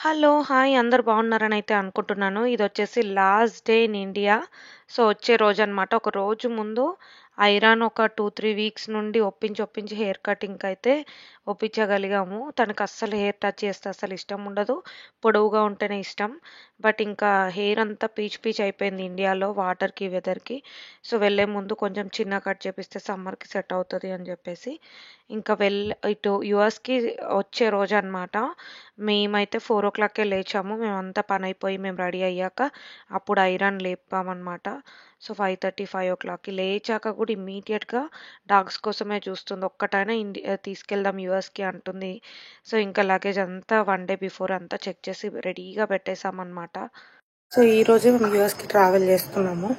Hello! Hi! అందరూ బాగున్నారని అయితే అనుకుంటున్నాను. ఇదొచ్చేసి last day in India. So, వచ్చే రోజనమాట. ఒక రోజు ముందు ఐరాన్ ఒక 2, 3 వీక్స్ నుండి ఒప్పించి హెయిర్ కటింగ్‌కయితే ఒప్పించగలిగాము. తనకస్సలు హెయిర్ టచ్ చేస్తే అస్సలిష్టం ఉండదు. పొడవుగా ఉంటేనే ఇష్టం. బట్ ఇంకా హెయిర్ అంతా పీచు అయిపోయింది ఇండియాలో వాటర్‌కి, వెదర్‌కి. సో, వెళ్ళే ముందు కొంచెం చిన్నగా కట్ చేపిస్తే సమ్మర్‌కి సెట్ అవుతది అని చెప్పేసి, ఇంకా ఇటు యూఎస్‌కి వచ్చే రోజనమాట. మేమైతే 4:00కే లేచాము. మేమంతా పనైపోయి మేము రెడీ అయ్యాక అప్పుడు ఐరన్ లేపామనమాట. సో, 5:30, 5:00కి లేచాక కూడా ఇమ్మీడియేట్‌గా డాగ్స్ కోసమే చూస్తుంది. ఒక్కటైనా తీసుకెళ్దాం యూఎస్‌కి అంటుంది. సో, ఇంకా లగేజ్ అంతా 1 డే బిఫోర్ అంతా చెక్ చేసి రెడీగా పెట్టేసామనమాట. సో, ఈరోజు మేము యూఎస్‌కి ట్రావెల్ చేస్తున్నాము.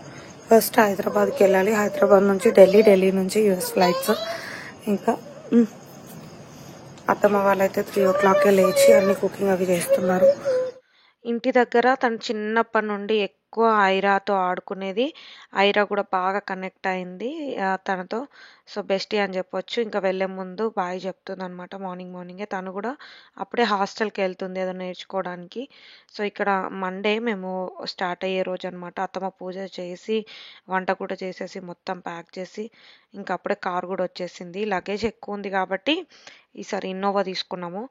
ఫస్ట్ హైదరాబాద్‌కి వెళ్ళాలి. హైదరాబాద్ నుంచి ఢిల్లీ నుంచి యూఎస్ ఫ్లైట్స్. ఇంకా అత్తమ్మ వాళ్ళైతే 3:00కే లేచి అన్ని కుకింగ్ అవి చేస్తున్నారు. ఇంటి దగ్గర తను చిన్నప్పటి నుండి ఎక్కువ ఐరాతో ఆడుకునేది. ఐరా కూడా బాగా కనెక్ట్ అయింది తనతో. సో, బెస్టీ అని చెప్పొచ్చు. ఇంకా వెళ్ళే ముందు బాయ్ చెప్తుందనమాట మార్నింగే. తను కూడా అప్పుడే హాస్టల్‌కి వెళ్తుంది ఏదో నేర్చుకోవడానికి. సో, ఇక్కడ మండే మేము స్టార్ట్ అయ్యే రోజనమాట. అత్తమ్మ పూజ చేసి, వంట కూడా చేసేసి, మొత్తం ప్యాక్ చేసి, ఇంకా అప్పుడే కార్ కూడా వచ్చేసింది. లగేజ్ ఎక్కువ ఉంది కాబట్టి ఈసారి ఇన్నోవా తీసుకున్నాము.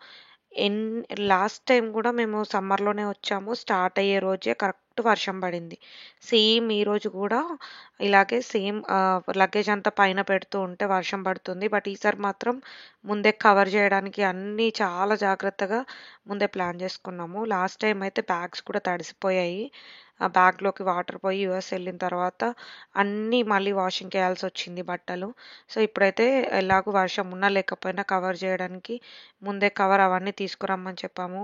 ఎన్ లాస్ట్ టైం కూడా మేము సమ్మర్‌లోనే వచ్చాము. స్టార్ట్ అయ్యే రోజే కరెక్ట్ వర్షం పడింది. సేమ్ ఈరోజు కూడా ఇలాగే సేమ్ లగేజ్ అంతా పైన పెడుతూ ఉంటే వర్షం పడుతుంది. బట్ ఈసారి మాత్రం ముందే కవర్ చేయడానికి అన్నీ చాలా జాగ్రత్తగా ముందే ప్లాన్ చేసుకున్నాము. లాస్ట్ టైం అయితే బ్యాగ్స్ కూడా తడిసిపోయాయి. ఆ బ్యాగ్‌లోకి వాటర్ పోయి యూఎస్ వెళ్ళిన తర్వాత అన్నీ మళ్ళీ వాషింగ్‌కేయాల్సొచ్చింది బట్టలు. సో, ఇప్పుడైతే ఎలాగో వర్షం ఉన్నా లేకపోయినా కవర్ చేయడానికి ముందే కవర్ అవన్నీ తీసుకురమ్మని చెప్పాము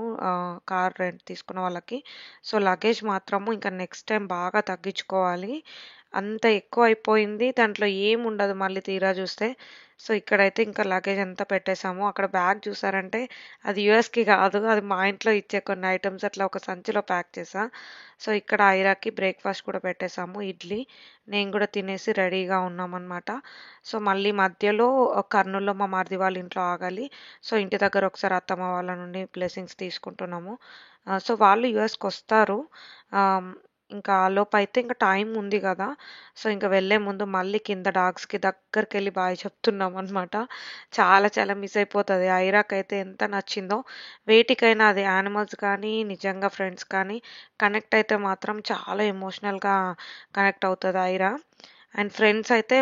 కార్ రెంట్ తీసుకున్న వాళ్ళకి. సో, లగేజ్ మాత్రము ఇంకా నెక్స్ట్ టైం బాగా తగ్గించుకోవాలి. అంత ఎక్కువైపోయింది. దాంట్లో ఏముండదు మళ్ళీ తీరా చూస్తే. సో, ఇక్కడైతే ఇంకా లగేజ్ అంతా పెట్టేసాము. అక్కడ బ్యాగ్ చూసారంటే అది యూఎస్‌కి కాదు. అది మా ఇంట్లో ఇచ్చే కొన్ని ఐటెమ్స్ అట్లా ఒక సంచిలో ప్యాక్ చేశా. సో, ఇక్కడ ఐరాకి బ్రేక్‌ఫాస్ట్ కూడా పెట్టేసాము ఇడ్లీ. నేను కూడా తినేసి రెడీగా ఉన్నామనమాట. సో, మళ్ళీ మధ్యలో కర్నూల్‌లో మా మరిది వాళ్ళ ఇంట్లో ఆగాలి. సో, ఇంటి దగ్గర ఒకసారి అత్తమ్మ వాళ్ళ నుండి బ్లెస్సింగ్స్ తీసుకుంటున్నాము. సో, వాళ్ళు యూఎస్‌కొస్తారు. ఆహ్, ఇంకా ఆలోపైతే ఇంకా టైం ఉంది గదా! సో, ఇంక వెళ్ళే ముందు మళ్ళీ కింద డాగ్స్‌కి దగ్గరికెళ్ళి బాయ్ చెప్తున్నామనమాట. చాలా మిస్ అయిపోతది. ఐరాకైతే ఎంత నచ్చిందో. వేటికైనా అది యానిమల్స్ కానీ, నిజంగా ఫ్రెండ్స్ కానీ కనెక్ట్ అయితే మాత్రం చాలా ఎమోషనల్‌గా కనెక్ట్ అవుతది ఐరా. అండ్ ఫ్రెండ్స్ అయితే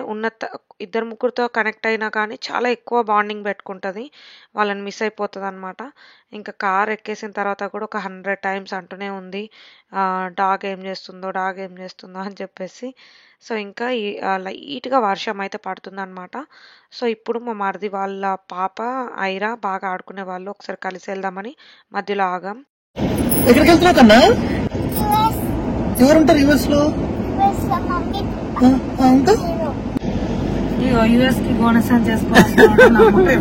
ఇద్దరు ముగ్గురితో కనెక్ట్ అయినా కానీ చాలా ఎక్కువ బాండింగ్ పెట్టుకుంటది. వాళ్ళని మిస్ అయిపోతదనమాట. ఇంకా కార్ ఎక్కేసిన తర్వాత కూడా ఒక 100 టైమ్స్ అంటూనే ఉంది. డాగ్ ఏం చేస్తుందో అని చెప్పేసి. సో, ఇంకా లైట్‌గా వర్షం అయితే పడుతుందనమాట. సో, ఇప్పుడు మా మరిది వాళ్ళ పాప, ఐరా బాగా ఆడుకునేవాళ్ళు. ఒకసారి కలిసి వెళ్దామని మధ్యలో ఆగాం. ఎక్కడికి వెళ్తున్నావు కన్నా? ఎవరుంటారు యుఎస్ లో? ఇంకా యూఎస్‌కి బోనస్ చేసుకోవాలి.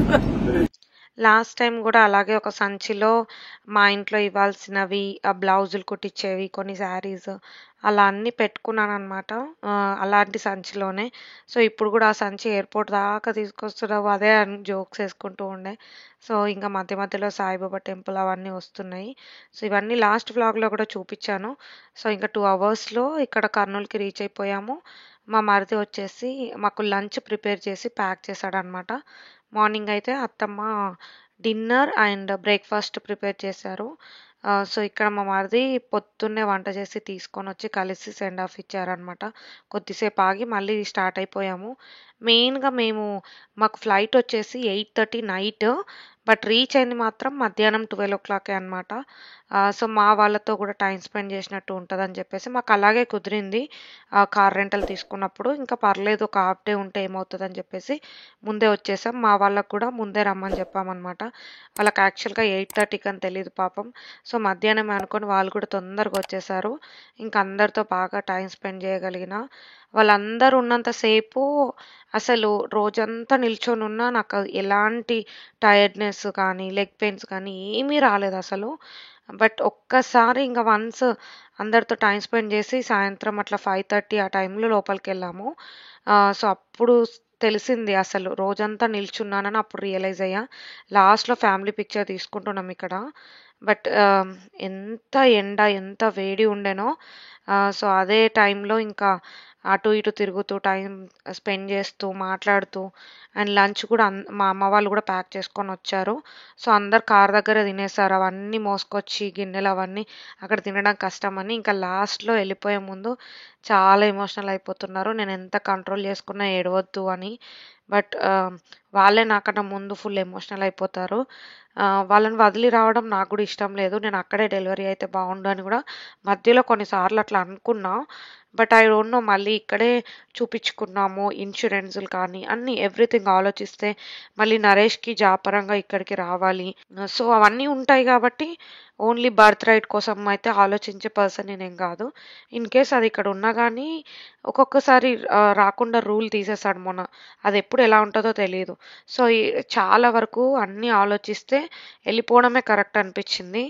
లాస్ట్ టైం కూడా అలాగే ఒక సంచిలో మా ఇంట్లో ఇవ్వాల్సినవి, బ్లౌజులు కుట్టించేవి, కొన్ని శారీస్ అలా అన్నీ పెట్టుకున్నాననమాట. అలాంటి సంచిలోనే. సో, ఇప్పుడు కూడా ఆ సంచి ఎయిర్‌పోర్ట్ దాకా తీసుకొస్తున్నావు అదే అని జోక్స్ ఏసుకుంటూ ఉండే. సో, ఇంకా మధ్యలో సాయిబాబా టెంపుల్ అవన్నీ వస్తున్నాయి. సో, ఇవన్నీ లాస్ట్ వ్లాగ్‌లో కూడా చూపిచ్చాను. సో, ఇంకా 2 అవర్స్‌లో ఇక్కడ కర్నూల్‌కి రీచ్ అయిపోయాము. మా మరిది వచ్చేసి మాకు లంచ్ ప్రిపేర్ చేసి ప్యాక్ చేశాడనమాట. మార్నింగ్ అయితే అత్తమ్మ డిన్నర్ అండ్ బ్రేక్‌ఫాస్ట్ ప్రిపేర్ చేశారు. సో, ఇక్కడ మా మరిది పొద్దున్నే వంట చేసి తీసుకొనొచ్చి కలిసి సెండ్ ఆఫ్ ఇచ్చారనమాట. కొద్దిసేపు ఆగి మళ్ళీ స్టార్ట్ అయిపోయాము. మెయిన్‌గా మాకు ఫ్లైట్ వచ్చేసి 8:30 నైట్. బట్ రీచ్ అయింది మాత్రం మధ్యాహ్నం 12:00 అనమాట. సో, మా వాళ్ళతో కూడా టైమ్ స్పెండ్ చేసినట్టు ఉంటదని చెప్పేసి మాకు అలాగే కుదిరింది. కార్ రెంటల్ తీసుకున్నప్పుడు. ఇంకా పర్లేదు ఒక హాఫ్ డే ఉంటే ఏమవుతదని చెప్పేసి ముందే వచ్చేసాం. మా వాళ్ళకి కూడా ముందే రమ్మని చెప్పామనమాట. వాళ్ళకి యాక్చువల్‌గా 8:30కి అని తెలీదు పాపం. సో, మధ్యాహ్నమే అనుకోని వాళ్ళు కూడా తొందరగా వచ్చేసారు. ఇంక అందరితో బాగా టైమ్ స్పెండ్ చేయగలిగిన. వాళ్ళందరూ ఉన్నంత సేపు అసలు రోజంతా నిల్చొనున్నా నాకు ఎలాంటి టైర్డ్‌నెస్ కానీ, లెగ్ పెయిన్స్ కానీ ఏమీ రాలేదసలు. బట్ ఒక్కసారి ఇంక వన్స్ అందరితో టైమ్ స్పెండ్ చేసి సాయంత్రం అట్లా 5:30 ఆ టైంలో లోపలికెళ్ళాము. సో, అప్పుడు తెలిసింది అసలు రోజంతా నిల్చున్నానని అప్పుడు రియలైజ్ అయ్యా. లాస్ట్‌లో ఫ్యామిలీ పిక్చర్ తీసుకుంటున్నాం ఇక్కడ. బట్ ఎంత ఎండ, ఎంత వేడి ఉండెనో. సో, అదే టైంలో ఇంకా అటు ఇటు తిరుగుతూ, టైం స్పెండ్ చేస్తూ, మాట్లాడుతూ అండ్ లంచ్ కూడా మా అమ్మ వాళ్ళు కూడా ప్యాక్ చేసుకొనొచ్చారు. సో, అందరు కారు దగ్గర తినేసారు. అవన్నీ మోసుకొచ్చి గిన్నెలు అవన్నీ అక్కడ తినడం కష్టమని ఇంకా లాస్ట్‌లో ఎళ్ళిపోయే ముందు చాలా ఎమోషనల్ అయిపోతున్నారు. నేనెంత కంట్రోల్ చేసుకున్నా ఏడవద్దు అని. బట్ వాళ్ళే నాకన్నా ముందు ఫుల్ ఎమోషనల్ అయిపోతారు. వాళ్ళని వదిలి రావడం నాకు కూడా ఇష్టం లేదు. నేను అక్కడే డెలివరీ అయితే బావుండు అని కూడా మధ్యలో కొన్నిసార్లు అట్లా అనుకున్నా. బట్ ఐ డోంట్ నో మళ్ళీ ఇక్కడే చూపించుకున్నాము. ఇన్స్యూరెన్స్‌లు కానీ అన్నీ ఎవ్రీథింగ్ ఆలోచిస్తే మళ్ళీ నరేష్‌కి జాబ్ పరంగా ఇక్కడికి రావాలి. సో, అవన్నీ ఉంటాయి కాబట్టి ఓన్లీ బర్త్ రైట్ కోసం అయితే ఆలోచించే పర్సన్ నేనేం కాదు. ఇన్ కేస్ అది ఇక్కడ ఉన్నా గానీ ఒక్కొక్కసారి రాకుండా రూల్ తీసేసాడు మొన్న. అదెప్పుడు ఎలా ఉంటదో తెలీదు. సో, చాలా వరకు అన్నీ ఆలోచిస్తే ఎళ్ళిపోవడమే కరెక్ట్ అనిపిచ్చింది.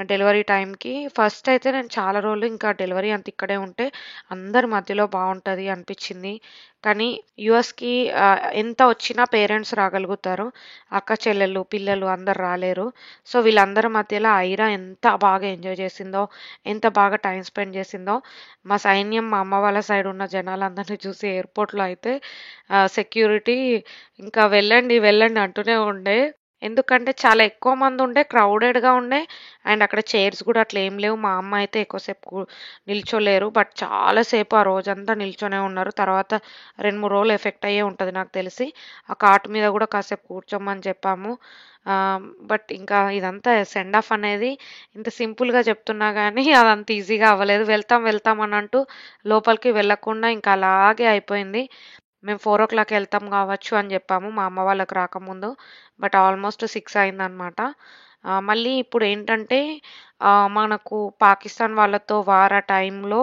డెలివరీ టైంకి. ఫస్ట్ అయితే నేను చాలా రోజులు ఇంకా డెలివరీ అంతా ఇక్కడే ఉంటే అందరి మధ్యలో బావుంటది అనిపిచ్చింది. కానీ యూఎస్‌కి ఎంత వచ్చినా పేరెంట్స్ రాగలుగుతారు. అక్క చెల్లెళ్ళు, పిల్లలు అందరు రాలేరు. సో, వీళ్ళందరి మధ్యలో ఐరా ఎంత బాగా ఎంజాయ్ చేసిందో, ఎంత బాగా టైమ్ స్పెండ్ చేసిందో, మా సైన్యం మా అమ్మ వాళ్ళ సైడ్ ఉన్న జనాలందరిని చూసి ఎయిర్‌పోర్ట్‌లో అయితే సెక్యూరిటీ ఇంకా వెళ్ళండి, వెళ్ళండి అంటూనే ఉండే. ఎందుకంటే చాలా ఎక్కువ మందుండే, క్రౌడెడ్‌గా ఉండే అండ్ అక్కడ చైర్స్ గూడా అట్లా ఏం లేవు. మా అమ్మ అయితే ఎక్కువసేపు నిల్చోలేరు. బట్ చాలా సేపు ఆ రోజంతా నిల్చొనే ఉన్నారు. తర్వాత 2, 3 రోజులు ఎఫెక్ట్ అయ్యే ఉంటది నాకు తెలిసి. ఆ కాట్ మీద గూడా కాసేపు కూర్చోమని చెప్పాము. బట్ ఇంకా ఇదంతా సెండ్ ఆఫ్ అనేది ఇంత సింపుల్‌గా చెప్తున్నా గానీ అదంత ఈజీగా అవ్వలేదు. వెళ్తాం, వెళ్తాం అనంటూ లోపలికి వెళ్ళకుండా ఇంకా అలాగే అయిపోయింది. మేము 4:00 ఎళ్తాం గావచ్చు అని జెప్పాము మా అమ్మ వాళ్ళకి రాకముందు. బట్ ఆల్మోస్ట్ 6 అయిందనమాట. మళ్ళీ ఇప్పుడేంటంటే మనకు పాకిస్తాన్ వాళ్ళతో వార్ ఆ టైంలో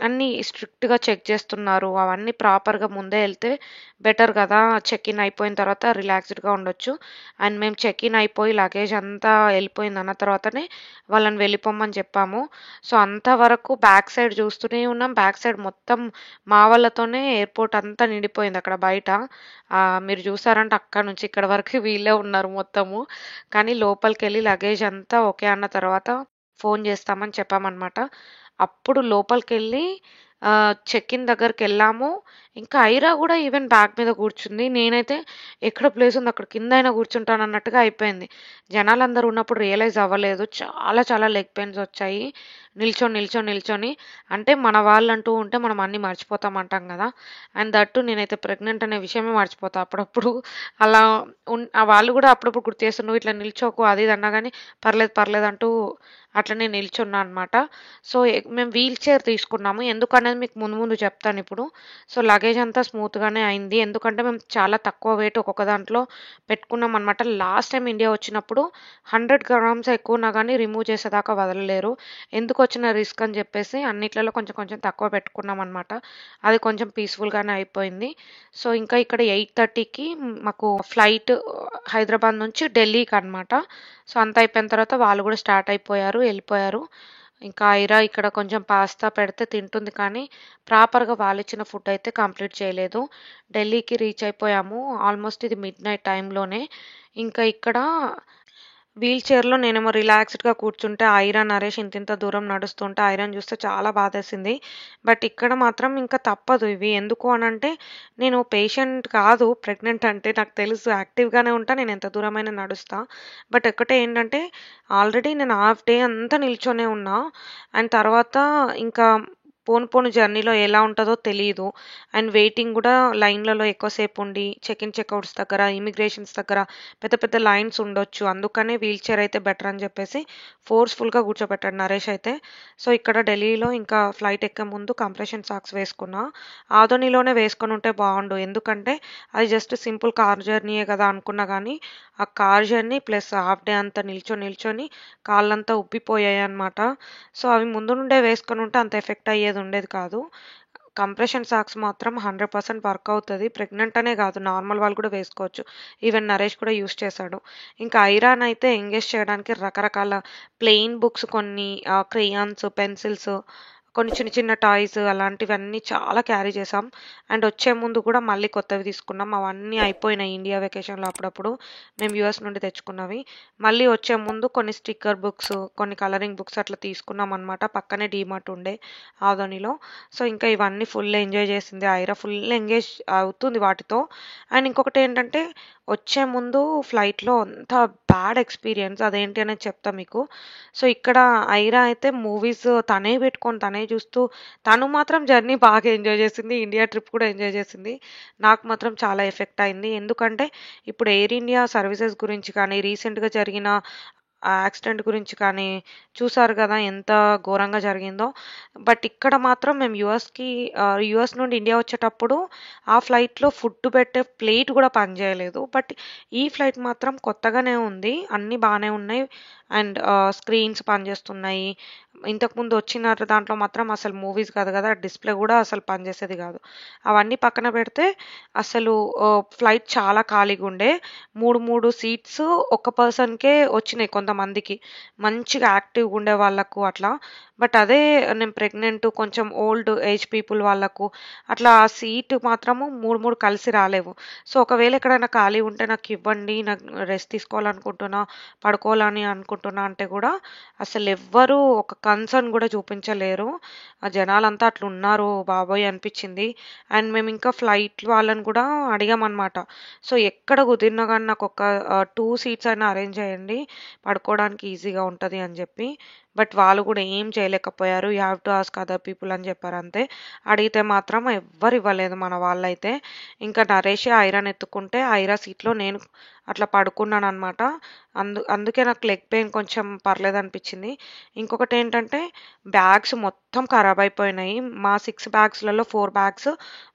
అన్నీ స్ట్రిక్ట్‌గా చెక్ చేస్తున్నారు. అవన్నీ ప్రాపర్‌గా ముందే ఎళ్తే బెటర్ గదా! చెక్ ఇన్ అయిపోయిన తర్వాత రిలాక్స్‌డ్‌గా ఉండొచ్చు. అండ్ మేము చెక్ ఇన్ అయిపోయి లగేజ్ అంతా ఎళ్ళిపోయిందన్న తర్వాతనే వాళ్ళని వెళ్ళిపోమని చెప్పాము. సో, అంతవరకు బ్యాక్ సైడ్ చూస్తూనే ఉన్నాం. బ్యాక్ సైడ్ మొత్తం మా వాళ్ళతోనే ఎయిర్‌పోర్ట్ అంతా నిండిపోయింది అక్కడ బయట. మీరు చూసారంటే అక్కడి నుంచి ఇక్కడి వరకు వీళ్ళే ఉన్నారు మొత్తము. కానీ లోపలికెళ్ళి లగేజ్ అంతా ఓకే అన్న తర్వాత ఫోను చేస్తామని చెప్పామనమాట. అప్పుడు లోపలికెళ్ళి చెక్ ఇన్ దగ్గరికెళ్ళాము. ఇంకా ఐరా గూడా ఈవెన్ బ్యాగ్ మీద కూర్చుంది. నేనైతే ఎక్కడ ప్లేసుంది అక్కడ కిందైనా కూర్చుంటానన్నట్టుగా అయిపోయింది. జనాలందరూ ఉన్నప్పుడు రియలైజ్ అవ్వలేదు. చాలా చాలా లెగ్ పెయిన్స్ వచ్చాయి. నిల్చొని. అంటే మన వాళ్ళంటూ ఉంటే మనం అన్నీ మర్చిపోతాం అంటాం గదా! అండ్ దట్ టూ నేనైతే ప్రెగ్నెంట్ అనే విషయమే మర్చిపోతా అప్పుడప్పుడు. అలా వాళ్ళు గూడా అప్పుడప్పుడు గుర్తు చేస్తారు. "నువ్వు ఇట్లా నిల్చోకు" అది ఇది అన్నా గానీ పర్లేదు అంటూ అట్లనే నిల్చున్నా అనమాట. సో, మేము వీల్ చైర్ తీసుకున్నాము. ఎందుకనేది మీకు ముందు ముందు చెప్తానిప్పుడు. సో, లగేజ్ అంతా స్మూత్‌గానే అయింది. ఎందుకంటే మేము చాలా తక్కువ వెయిట్ ఒక్కొక్క దాంట్లో పెట్టుకున్నామనమాట. లాస్ట్ టైమ్ ఇండియా వచ్చినప్పుడు 100 గ్రామ్స్ ఎక్కువున్నా గానీ రిమూవ్ చేసేదాకా వదలలేరు. ఎందుకొచ్చిన రిస్క్ అని చెప్పేసి అన్నిట్లలో కొంచెం కొంచెం తక్కువ పెట్టుకున్నామనమాట. అది కొంచెం పీస్‌ఫుల్‌గానే అయిపోయింది. సో, ఇంకా ఇక్కడ 8:30కి మాకు ఫ్లైట్ హైదరాబాద్ నుంచి ఢిల్లీకనమాట. సో, అంతా అయిపోయిన తర్వాత వాళ్ళు గూడా స్టార్ట్ అయిపోయారు, ఎళ్ళిపోయారు. ఇంకా ఐరా ఇక్కడ కొంచెం పాస్తా పెడితే తింటుంది కానీ, ప్రాపర్‌గా వాళ్ళిచ్చిన ఫుడ్ అయితే కంప్లీట్ చేయలేదు. ఢిల్లీకి రీచ్ అయిపోయాము. ఆల్మోస్ట్ ఇది మిడ్‌నైట్ టైంలోనే. ఇంకా ఇక్కడ వీల్ చైర్‌లో నేనేమో రిలాక్స్‌డ్‌గా కూర్చుంటే, ఐరా, నరేష్ ఇంతింత దూరం నడుస్తుంటే ఐరాని చూస్తే చాలా బాధేసింది. బట్ ఇక్కడ మాత్రం ఇంకా తప్పదు ఇవి. ఎందుకు అనంటే, నేను పేషెంట్ కాదు ప్రెగ్నెంట్ అంటే. నాకు తెలుసు యాక్టివ్‌గానే ఉంటా. నేను ఎంత దూరమైనా నడుస్తా. బట్ ఒక్కటే ఏంటంటే, ఆల్రెడీ నేను హాఫ్ డే అంతా నిల్చొనే ఉన్నా. అండ్ తర్వాత ఇంకా పోను జర్నీలో ఎలా ఉంటదో తెలీదు. అండ్ వెయిటింగ్ గూడా లైన్‌లలో ఎక్కువసేపు ఉండి, చెక్ ఇన్, చెకౌట్స్ దగ్గర, ఇమిగ్రేషన్స్ దగ్గర పెద్ద పెద్ద లైన్స్ ఉండొచ్చు. అందుకనే వీల్ చైర్ అయితే బెటర్ అని చెప్పేసి ఫోర్స్‌ఫుల్‌గా కూర్చోబెట్టాడు నరేష్ అయితే. సో, ఇక్కడ ఢిల్లీలో ఇంకా ఫ్లైట్ ఎక్కే ముందు కంప్రెషన్ సాక్స్ వేసుకున్నా. ఆదోనిలోనే వేసుకొనుంటే బావుండు. ఎందుకంటే అది జస్ట్ సింపుల్ కార్ జర్నీయే కదా అనుకున్నా గానీ, ఆ car journey plus half day అంతా నిల్చొని కాళ్ళంతా ఉబ్బిపోయాయన్నమాట. సో, అవి ముందు నుండే వేసుకొనుంటే అంత ఎఫెక్ట్ అయ్యేది ఉండేది కాదు. కంప్రెషన్ సాక్స్ మాత్రం 100% వర్క్ అవుతది. ప్రెగ్నెంట్ అనే కాదు నార్మల్ వాళ్ళు కూడా వేసుకోవచ్చు. ఈవెన్ నరేష్ కూడా యూజ్ చేశాడు. ఇంకా ఐరాన్ అయితే ఎంగేజ్ చేయడానికి రకరకాల ప్లెయిన్ బుక్స్ కొన్ని క్రేయాన్స్, పెన్సిల్స్ కొన్ని చిన్న చిన్న టాయ్స్ అలాంటివన్నీ చాలా క్యారీ చేసాం. అండ్ వచ్చే ముందు కూడా మళ్ళీ కొత్తవి తీసుకున్నాం. అవన్నీ అయిపోయినాయి ఇండియా వెకేషన్‌లో అప్పుడప్పుడు మేము యూఎస్ నుండి తెచ్చుకున్నవి. మళ్ళీ వచ్చే ముందు కొన్ని స్టిక్కర్ బుక్స్, కొన్ని కలరింగ్ బుక్స్ అట్లా తీసుకున్నామనమాట. పక్కనే డీమార్ట్ ఉండే ఆదోనిలో. సో, ఇంకా ఇవన్నీ ఫుల్ ఎంజాయ్ చేసింది. ఐరా ఫుల్ ఎంగేజ్ అవుతుంది వాటితో. అండ్ ఇంకొకటేంటంటే వచ్చే ముందు ఫ్లైట్‌లో అంత బ్యాడ్ ఎక్స్‌పీరియన్స్ అదేంటి అనేది చెప్తా మీకు. సో, ఇక్కడ ఐరా అయితే మూవీస్ తనే పెట్టుకొని, తనే చూస్తూ తను మాత్రం జర్నీ బాగా ఎంజాయ్ చేసింది. ఇండియా ట్రిప్ కూడా ఎంజాయ్ చేసింది. నాకు మాత్రం చాలా ఎఫెక్ట్ అయింది. ఎందుకంటే ఇప్పుడు ఎయిర్ ఇండియా సర్వీసెస్ గురించి కానీ, రీసెంట్‌గా జరిగిన యాక్సిడెంట్ గురించి కానీ చూసారు కదా! ఎంత ఘోరంగా జరిగిందో. బట్ ఇక్కడ మాత్రం మేము యూఎస్ నుండి ఇండియా వచ్చేటప్పుడు ఆ ఫ్లైట్‌లో ఫుడ్ పెట్టే ప్లేట్ కూడా పనిచేయలేదు. బట్ ఈ ఫ్లైట్ మాత్రం కొత్తగానే ఉంది. అన్నీ బానే ఉన్నాయి. అండ్ స్క్రీన్స్ పనిచేస్తున్నాయి. ఇంతకుముందు వచ్చిన దాంట్లో మాత్రం అసలు మూవీస్ కాదు కదా! డిస్‌ప్లే కూడా అసలు పనిచేసేది కాదు. అవన్నీ పక్కన పెడితే అసలు ఫ్లైట్ చాలా ఖాళీగుండే. 3 సీట్స్ ఒక పర్సన్‌కే వచ్చినాయి కొంతమందికి. మంచిగా యాక్టివ్‌గా ఉండే వాళ్ళకు అట్లా. బట్ అదే నేను ప్రెగ్నెంట్ కొంచెం ఓల్డ్ ఏజ్ పీపుల్ వాళ్ళకు అట్లా ఆ సీట్ మాత్రము 3 కలిసి రాలేవు. సో, ఒకవేళ ఎక్కడైనా ఖాళీ ఉంటే నాకివ్వండి. నాకు రెస్ట్ తీసుకోవాలనుకుంటున్నా, పడుకోవాలని అనుకుంటున్నా అంటే కూడా అసలెవ్వరు ఒక కన్సర్న్ కూడా చూపించలేరు. ఆ జనాలంతా అట్లున్నారు బాబోయ్! అనిపిచ్చింది. అండ్ మేమింకా ఫ్లైట్ వాళ్ళని కూడా అడిగామనమాట. సో, ఎక్కడ కుదిరినా గానీ నాకొక 2 సీట్స్ అయినా అరేంజ్ చేయండి. పడుకోవడానికి ఈజీగా ఉంటది అని చెప్పి. బట్ వాళ్ళు కూడా ఏం చేయలేకపోయారు. You have to ask other people అని చెప్పారంతే. అడిగితే మాత్రం ఎవ్వరు ఇవ్వలేదు మన వాళ్ళైతే. ఇంకా నరేషే ఐరాని ఎత్తుకుంటే ఐరా సీట్‌లో నేను అట్లా పడుకున్నాననమాట. అందుకే నాకు లెగ్ పెయిన్ కొంచెం పర్లేదనిపిచ్చింది. ఇంకొకటేంటంటే బ్యాగ్స్ మొత్తం ఖరాబయిపోయినాయి. మా 6 బ్యాగ్స్‌లలో 4 బ్యాగ్స్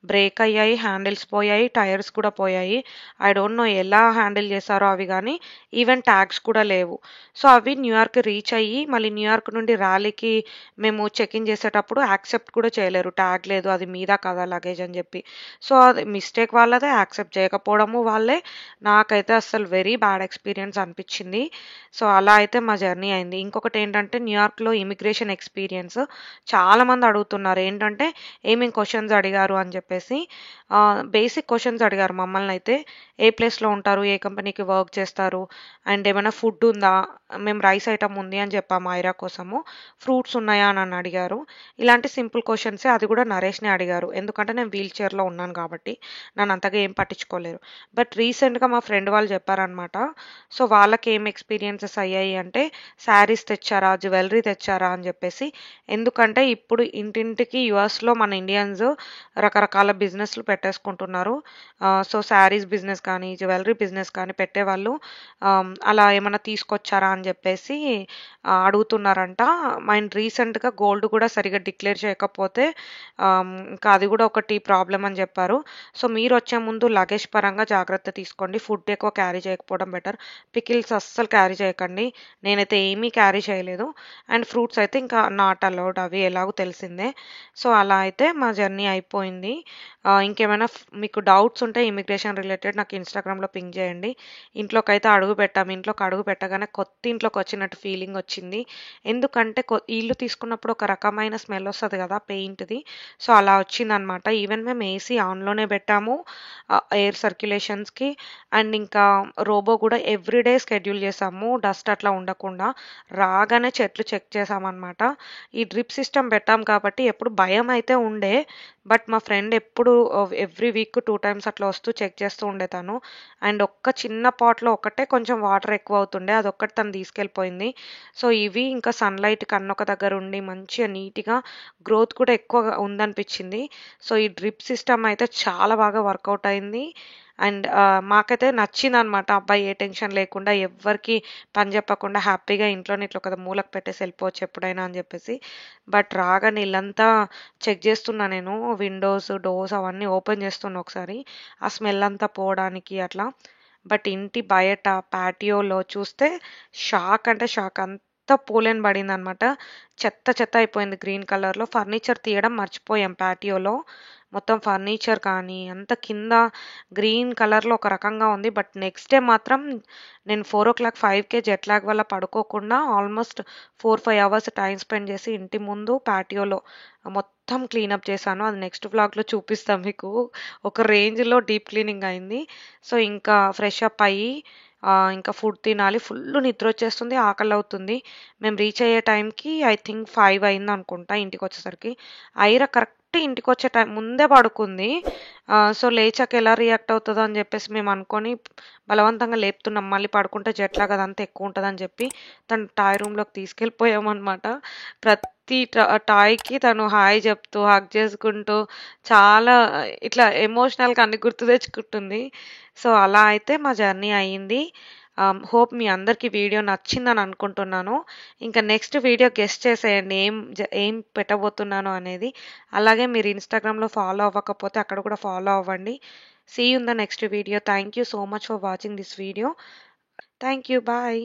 బ్రేక్ అయ్యాయి. హ్యాండిల్స్ పోయాయి. టైర్స్ కూడా పోయాయి. ఐ డోంట్ నో ఎలా హ్యాండిల్ చేశారో అవి గానీ, ఈవెన్ ట్యాగ్స్ కూడా లేవు. సో, అవి న్యూయార్క్ రీచ్ అయ్యి, మళ్ళీ న్యూయార్క్ నుండి ర్యాలీకి మేము చెక్ ఇన్ చేసేటప్పుడు యాక్సెప్ట్ కూడా చేయలేరు. ట్యాగ్ లేదు. అది మీదా కాదా లగేజ్ అని చెప్పి. సో, అది మిస్టేక్ వాళ్ళదే. యాక్సెప్ట్ చేయకపోవడము వాళ్ళే. నాకైతే అస్సలు వెరీ బ్యాడ్ ఎక్స్‌పీరియన్స్ అనిపిచ్చింది. సో, అలా అయితే మా జర్నీ అయింది. ఇంకొకటేంటంటే న్యూయార్క్‌లో ఇమిగ్రేషన్ ఎక్స్‌పీరియన్స్ చాలామంది అడుగుతున్నారు. ఏంటంటే ఏమేం క్వెషన్స్ అడిగారు అని చెప్పేసి. బేసిక్ క్వెషన్స్ అడిగారు మమ్మల్నయితే. ఏ ప్లేస్‌లో ఉంటారు? ఏ కంపెనీకి వర్క్ చేస్తారు? అండ్ ఏమైనా ఫుడ్ ఉందా? మేము రైస్ ఐటెమ్ ఉంది అని చెప్పాము ఐరా కోసము. ఫ్రూట్స్ ఉన్నాయా అని అడిగారు. ఇలాంటి సింపుల్ క్వెషన్సే. అది కూడా నరేష్‌నే అడిగారు. ఎందుకంటే నేను వీల్ చైర్‌లో ఉన్నాను కాబట్టి నన్నంతగా ఏం పట్టించుకోలేరు. బట్ రీసెంట్‌గా మా ఫ్రెండ్ వాళ్ళు చెప్పారనమాట. సో, వాళ్ళకేం ఎక్స్‌పీరియన్సెస్ అయ్యాయి అంటే శారీస్ తెచ్చారా? జ్యువెల్లరీ తెచ్చారా? అని చెప్పేసి. ఎందుకంటే ఇప్పుడు ఇంటింటికి యూఎస్‌లో మన ఇండియన్స్ రకరకాల బిజినెస్‌లు పెట్టేసుకుంటున్నారు. సో, శారీస్ బిజినెస్ కానీ, జ్యువెల్లరీ బిజినెస్ కానీ పెట్టేవాళ్ళు అలా ఏమన్నా తీసుకొచ్చారా అని చెప్పేసి అడుగుతున్నారంట. అండ్ రీసెంట్‌గా గోల్డ్ కూడా సరిగ్గా డిక్లేర్ చేయకపోతే ఇంకా అది కూడా ఒకటి ప్రాబ్లమ్ అని చెప్పారు. సో, మీరొచ్చే ముందు లగేజ్ పరంగా జాగ్రత్త తీసుకోండి. ఫుడ్ ఎక్కువ క్యారీ చేయకపోవడం బెటర్. పికిల్స్ అస్సలు క్యారీ చేయకండి. నేనైతే ఏమీ క్యారీ చేయలేదు. అండ్ ఫ్రూట్స్ అయితే ఇంకా నాట్ అలౌడ్. అవి ఎలాగో తెలిసిందే. సో, అలా అయితే మా జర్నీ అయిపోయింది. ఇంకేమైనా మీకు డౌట్స్ ఉంటే ఇమిగ్రేషన్ రిలేటెడ్ నాకు ఇన్‌స్టాగ్రామ్‌లో పింగ్ చేయండి. ఇంట్లోకైతే అడుగుపెట్టాము. ఇంట్లోకి అడుగు పెట్టగానే కొత్త ఇంట్లోకొచ్చినట్టు ఫీలింగ్ వచ్చింది. ఎందుకంటే ఇల్లు తీసుకున్నప్పుడు ఒక రకమైన స్మెల్ వస్తది కదా! పెయింట్‌ది. సో, అలా వచ్చిందనమాట. ఈవెన్ మేము ఏసీ ఆన్‌లోనే పెట్టాము. ఎయిర్ సర్క్యులేషన్స్‌కి. అండ్ ఇంకా రోబో కూడా ఎవ్రీడే షెడ్యూల్ చేసాము. డస్ట్ అట్లా ఉండకుండా. రాగానే చెట్లు చెక్ చేసామనమాట. ఈ డ్రిప్ సిస్టమ్ పెట్టాం కాబట్టి ఎప్పుడు భయమైతే ఉండే. బట్ మా ఫ్రెండ్ ఎప్పుడు ఎవ్రీ వీక్ 2 టైమ్స్ అట్లా వస్తూ చెక్ చేస్తూ ఉండే తను. అండ్ ఒక్క చిన్న పాట్‌లో ఒక్కటే కొంచెం వాటర్ ఎక్కువ అవుతుండే. అదొక్కటి తను తీసుకెళ్ళిపోయింది. సో, ఇవి ఇంకా సన్‌లైట్‌కి అన్నొక దగ్గర ఉండి మంచిగా నీట్‌గా గ్రోత్ కూడా ఎక్కువగా ఉందనిపించింది. సో, ఈ డ్రిప్ సిస్టమ్ అయితే చాలా బాగా వర్కౌట్ అయింది. అండ్ మాకైతే నచ్చిందనమాట. అబ్బాయి ఏ టెన్షన్ లేకుండా ఎవ్వరికీ పని చెప్పకుండా హ్యాపీగా ఇంట్లోనే ఇట్లా ఒక మూలకు పెట్టేసి వెళ్ళిపోవచ్చు ఎప్పుడైనా అని చెప్పేసి. బట్ రాగానే ఇల్లంతా చెక్ చేస్తున్నా నేను. విండోస్, డోర్స్ అవన్నీ ఓపెన్ చేస్తున్నా ఒకసారి. ఆ స్మెల్ అంతా పోవడానికి అట్లా. బట్ ఇంటి బయట పాటియోలో చూస్తే షాక్ అంటే షాక్. పోలెన్ పడిందనమాట. చెత్త చెత్త అయిపోయింది గ్రీన్ కలర్‌లో. ఫర్నిచర్ తీయడం మర్చిపోయాం పాటియోలో. మొత్తం ఫర్నిచర్ కానీ అంత కింద గ్రీన్ కలర్‌లో ఒక రకంగా ఉంది. బట్ నెక్స్ట్ డే మాత్రం నేను 4:00, 5కే జెట్ లాగ్ వల్ల పడుకోకుండా ఆల్మోస్ట్ 4, 5 అవర్స్ టైమ్ స్పెండ్ చేసి ఇంటి ముందు పాటియోలో మొత్తం క్లీనప్ చేశాను. అది నెక్స్ట్ వ్లాగ్‌లో చూపిస్తా మీకు. ఒక రేంజ్‌లో డీప్ క్లీనింగ్ అయింది. సో, ఇంకా ఫ్రెష్ అప్ అయ్యి ఇంకా ఫుడ్ తినాలి. ఫుల్లు నిద్రొచ్చేస్తుంది, ఆకలవుతుంది. మేము రీచ్ అయ్యే టైంకి I think 5 అయిందనుకుంటా ఇంటికొచ్చేసరికి. Aira correct ఇంటికొచ్చే time ముందే పడుకుంది. సో, లేచాక ఎలా రియాక్ట్ అవుతదో అని చెప్పేసి మేము అనుకోని బలవంతంగా లేపుతున్నాం. మళ్ళీ పడుకుంటే జెట్ లాగ్ అదంతా ఎక్కువుంటదని చెప్పి తను టాయ్ రూమ్‌లోకి తీసుకెళ్ళిపోయామనమాట. ప్రతి టాయ్‌కి తను హాయ్ చెప్తూ, హగ్ చేసుకుంటూ చాలా ఇట్లా ఎమోషనల్‌గా అన్ని గుర్తు తెచ్చుకుంటుంది. సో, అలా అయితే మా జర్నీ అయింది. హోప్ మీ అందరికీ వీడియో నచ్చిందని అనుకుంటున్నాను. ఇంకా నెక్స్ట్ వీడియో గెస్ చేసేయండి ఏం పెట్టబోతున్నాను అనేది. అలాగే మీరు ఇన్‌స్టాగ్రామ్‌లో ఫాలో అవ్వకపోతే అక్కడ కూడా ఫాలో అవ్వండి. See you in the next video. Thank you so much for watching this video. Thank you. Bye.